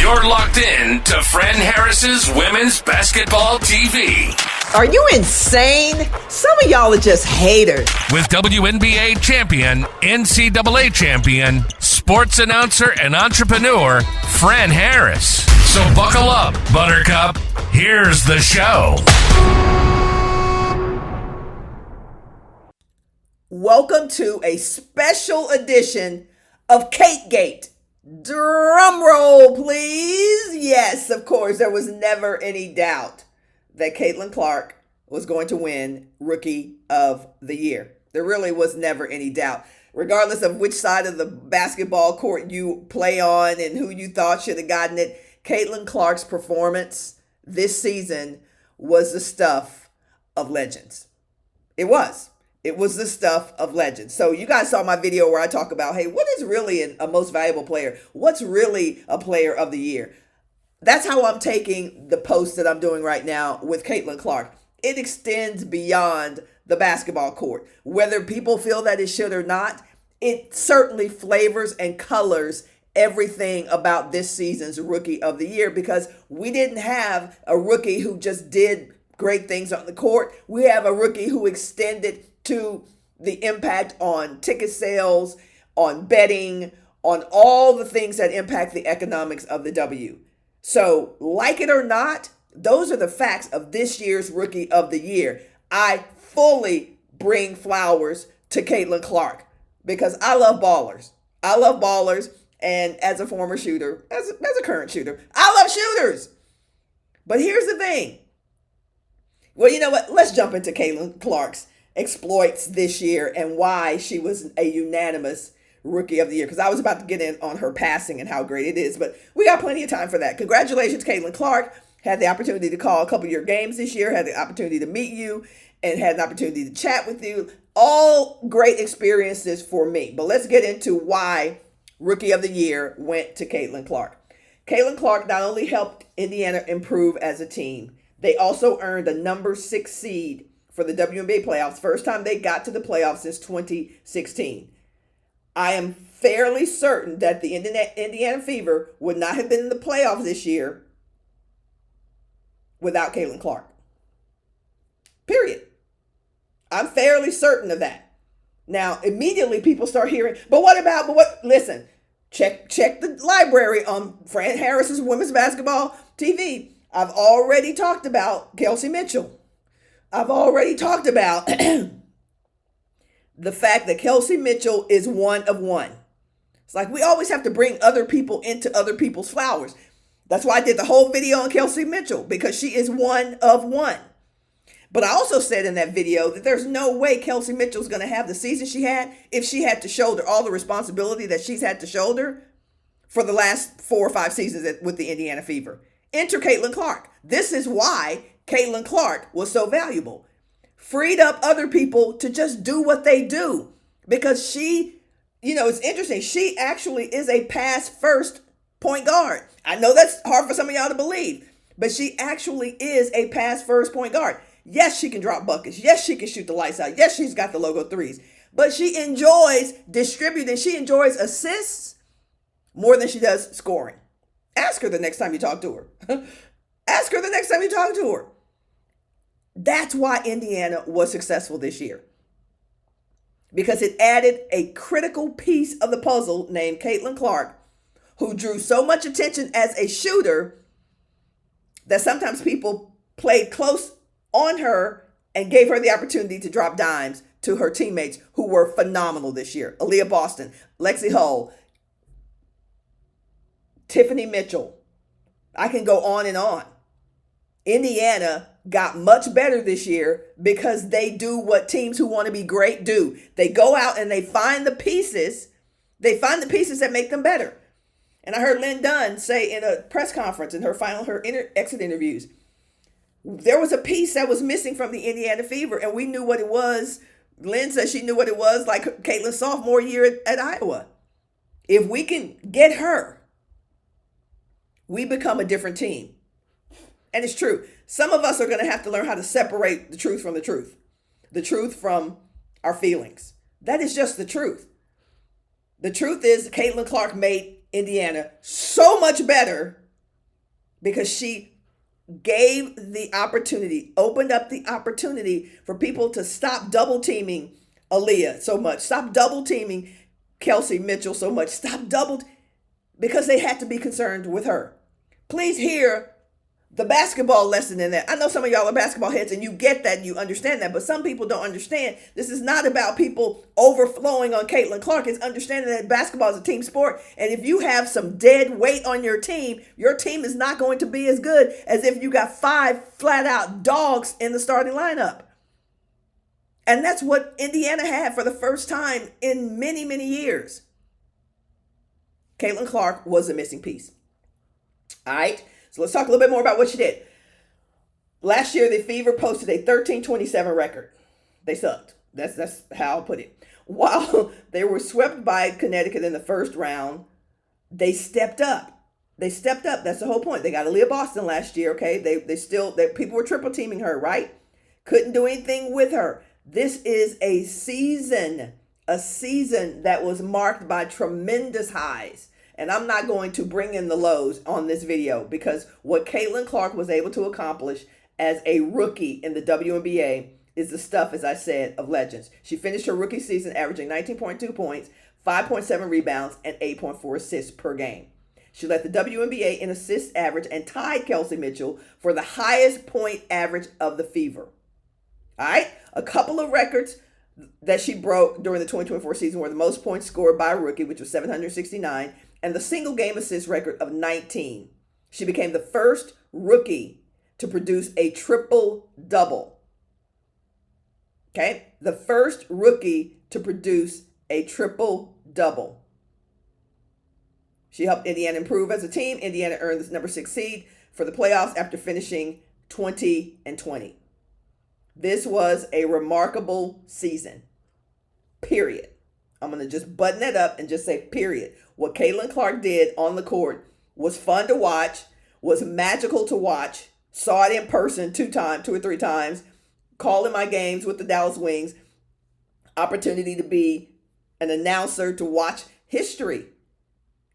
You're locked in to Fran Harris's Women's Basketball TV. Are you insane? Some of y'all are just haters. With WNBA champion, NCAA champion, sports announcer, and entrepreneur, Fran Harris. So buckle up, Buttercup. Here's the show. Welcome to a special edition of Kate Gate. Drum roll, please. Yes, of course, there was never any doubt that Caitlin Clark was going to win Rookie of the Year. There really was never any doubt. Regardless of which side of the basketball court you play on and who you thought should have gotten it, Caitlin Clark's performance this season was the stuff of legends. It was. It was the stuff of legends. So you guys saw my video where I talk about, hey, what is really a most valuable player? What's really a player of the year? That's how I'm taking the post that I'm doing right now with Caitlin Clark. It extends beyond the basketball court. Whether people feel that it should or not, it certainly flavors and colors everything about this season's Rookie of the Year, because we didn't have a rookie who just did great things on the court. We have a rookie who extended to the impact on ticket sales, on betting, on all the things that impact the economics of the W. So, like it or not, those are the facts of this year's Rookie of the Year. I fully bring flowers to Caitlin Clark because I love ballers. I love ballers, and as a former shooter, as a current shooter, I love shooters. But here's the thing. Well, you know what? Let's jump into Caitlin Clark's exploits this year and why she was a unanimous Rookie of the Year, because I was about to get in on her passing and how great it is, but we got plenty of time for that. Congratulations, Caitlin Clark. Had the opportunity to call a couple of your games this year, had the opportunity to meet you, and had an opportunity to chat with you. All great experiences for me. But let's get into why Rookie of the Year went to Caitlin Clark. Caitlin Clark not only helped Indiana improve as a team, they also earned a number 6 seed for the WNBA playoffs. First time they got to the playoffs since 2016. I am fairly certain that the Indiana Fever would not have been in the playoffs this year without Caitlin Clark. Period. I'm fairly certain of that. Now, immediately people start hearing, listen, check the library on Fran Harris's Women's Basketball TV. I've already talked about Kelsey Mitchell. I've already talked about the fact that Kelsey Mitchell is one of one. It's like we always have to bring other people into other people's flowers. That's why I did the whole video on Kelsey Mitchell, because she is one of one. But I also said in that video that there's no way Kelsey Mitchell's going to have the season she had if she had to shoulder all the responsibility that she's had to shoulder for the last 4 or 5 seasons with the Indiana Fever. Enter Caitlin Clark. This is why Caitlin Clark was so valuable. Freed up other people to just do what they do, because she, it's interesting. She actually is a pass first point guard. I know that's hard for some of y'all to believe, but she actually is a pass first point guard. Yes, she can drop buckets. Yes, she can shoot the lights out. Yes, she's got the logo threes, but she enjoys distributing. She enjoys assists more than she does scoring. Ask her the next time you talk to her. Ask her the next time you talk to her. That's why Indiana was successful this year, because it added a critical piece of the puzzle named Caitlin Clark, who drew so much attention as a shooter that sometimes people played close on her and gave her the opportunity to drop dimes to her teammates who were phenomenal this year. Aliyah Boston, Lexi Hull, Tiffany Mitchell. I can go on and on. Indiana got much better this year because they do what teams who want to be great do. They go out and they find the pieces. They find the pieces that make them better. And I heard Lynn Dunn say in a press conference in her exit interviews, there was a piece that was missing from the Indiana Fever, and we knew what it was. Lynn said she knew what it was like Caitlin's sophomore year at Iowa. If we can get her, we become a different team. And it's true. Some of us are going to have to learn how to separate the truth from the truth from our feelings. That is just the truth. The truth is Caitlin Clark made Indiana so much better because she gave the opportunity, opened up the opportunity for people to stop double teaming Aliyah so much, stop double teaming Kelsey Mitchell so much, because they had to be concerned with her. Please hear the basketball lesson in that. I know some of y'all are basketball heads and you get that and you understand that, but some people don't understand. This is not about people overflowing on Caitlin Clark. It's understanding that basketball is a team sport. And if you have some dead weight on your team is not going to be as good as if you got 5 flat out dogs in the starting lineup. And that's what Indiana had for the first time in many, many years. Caitlin Clark was a missing piece. All right. So let's talk a little bit more about what she did. Last year, the Fever posted a 13-27 record. They sucked. That's how I'll put it. While they were swept by Connecticut in the first round, they stepped up. That's the whole point. They got Aliyah Boston last year, okay? People were triple teaming her, right? Couldn't do anything with her. This is a season that was marked by tremendous highs. And I'm not going to bring in the lows on this video because what Caitlin Clark was able to accomplish as a rookie in the WNBA is the stuff, as I said, of legends. She finished her rookie season averaging 19.2 points, 5.7 rebounds, and 8.4 assists per game. She led the WNBA in assists average and tied Kelsey Mitchell for the highest point average of the Fever. All right, a couple of records that she broke during the 2024 season were the most points scored by a rookie, which was 769, and the single game assist record of 19. She became the first rookie to produce a triple-double. Okay? The first rookie to produce a triple-double. She helped Indiana improve as a team. Indiana earned the number 6 seed for the playoffs after finishing 20-20. This was a remarkable season. Period. I'm going to just button it up and just say period. What Caitlin Clark did on the court was fun to watch, was magical to watch. Saw it in person 2 or 3 times. Calling my games with the Dallas Wings. Opportunity to be an announcer, to watch history.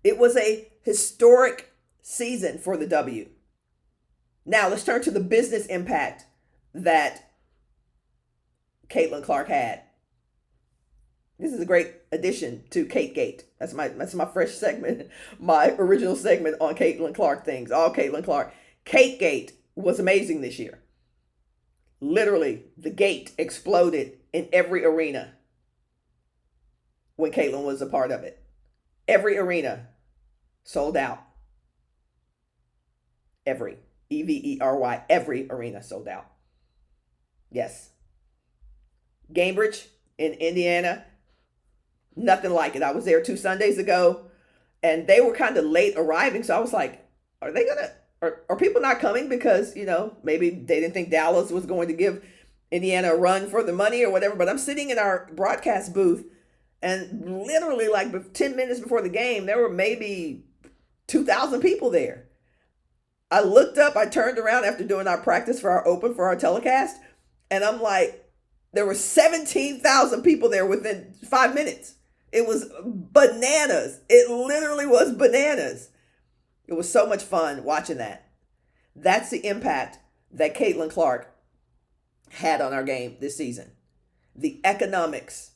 It was a historic season for the W. Now let's turn to the business impact that Caitlin Clark had. This is a great addition to Kate Gate. That's my fresh segment, my original segment on Caitlin Clark things. All Caitlin Clark. Kate Gate was amazing this year. Literally, the gate exploded in every arena when Caitlin was a part of it. Every arena sold out. Every. EVERY. Every arena sold out. Yes. Cambridge in Indiana, nothing like it. I was there 2 Sundays ago and they were kind of late arriving. So I was like, are people not coming because, maybe they didn't think Dallas was going to give Indiana a run for the money or whatever. But I'm sitting in our broadcast booth and literally like 10 minutes before the game, there were maybe 2,000 people there. I looked up, I turned around after doing our practice for our telecast, and I'm like, there were 17,000 people there within 5 minutes. It was bananas. It literally was bananas. It was so much fun watching that. That's the impact that Caitlin Clark had on our game this season. The economics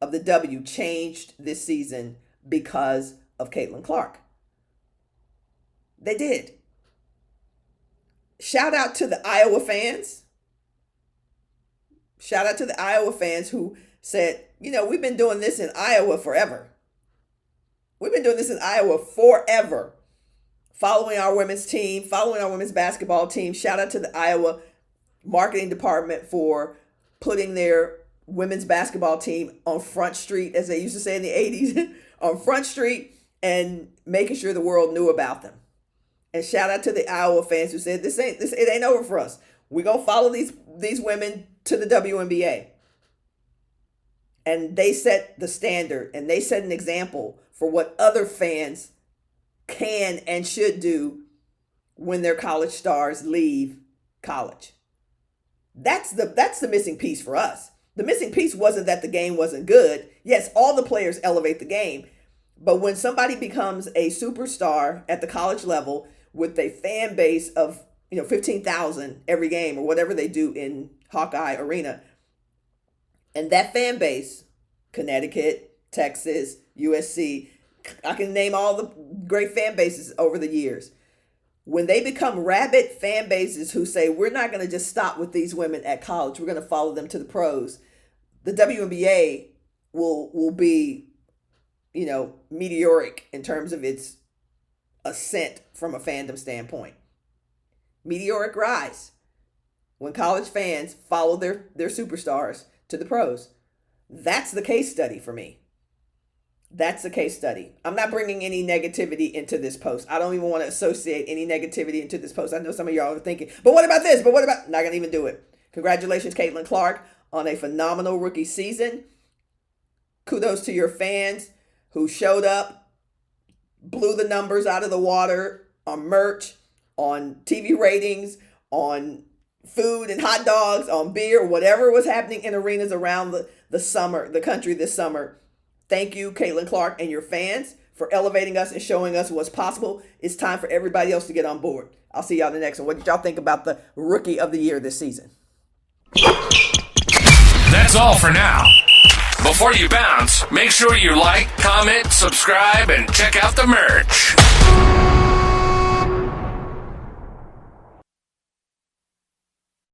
of the W changed this season because of Caitlin Clark. They did. Shout out to the Iowa fans. Shout out to the Iowa fans who said, we've been doing this in Iowa forever. We've been doing this in Iowa forever. Following our women's team, following our women's basketball team. Shout out to the Iowa marketing department for putting their women's basketball team on Front Street, as they used to say in the 80s, on Front Street, and making sure the world knew about them. And shout out to the Iowa fans who said, it ain't over for us. We're going to follow these women to the WNBA. And they set the standard and they set an example for what other fans can and should do when their college stars leave college. That's the missing piece for us. The missing piece wasn't that the game wasn't good. Yes, all the players elevate the game. But when somebody becomes a superstar at the college level, with a fan base of 15,000 every game or whatever they do in Hawkeye Arena. And that fan base, Connecticut, Texas, USC, I can name all the great fan bases over the years. When they become rabid fan bases who say, we're not going to just stop with these women at college, we're going to follow them to the pros, the WNBA will be, meteoric in terms of its ascent from a fandom standpoint. Meteoric rise when college fans follow their superstars to the pros. That's the case study for me. That's the case study. I'm not bringing any negativity into this post. I don't even want to associate any negativity into this post. I know some of y'all are thinking, but what about this? But what about... Not going to even do it. Congratulations, Caitlin Clark, on a phenomenal rookie season. Kudos to your fans who showed up, blew the numbers out of the water on merch, on TV ratings, on food and hot dogs, on beer, whatever was happening in arenas around the country this summer. Thank you, Caitlin Clark and your fans, for elevating us and showing us what's possible. It's time for everybody else to get on board. I'll see y'all in the next one. What did y'all think about the Rookie of the Year this season? That's all for now. Before you bounce, make sure you like, comment, subscribe, and check out the merch.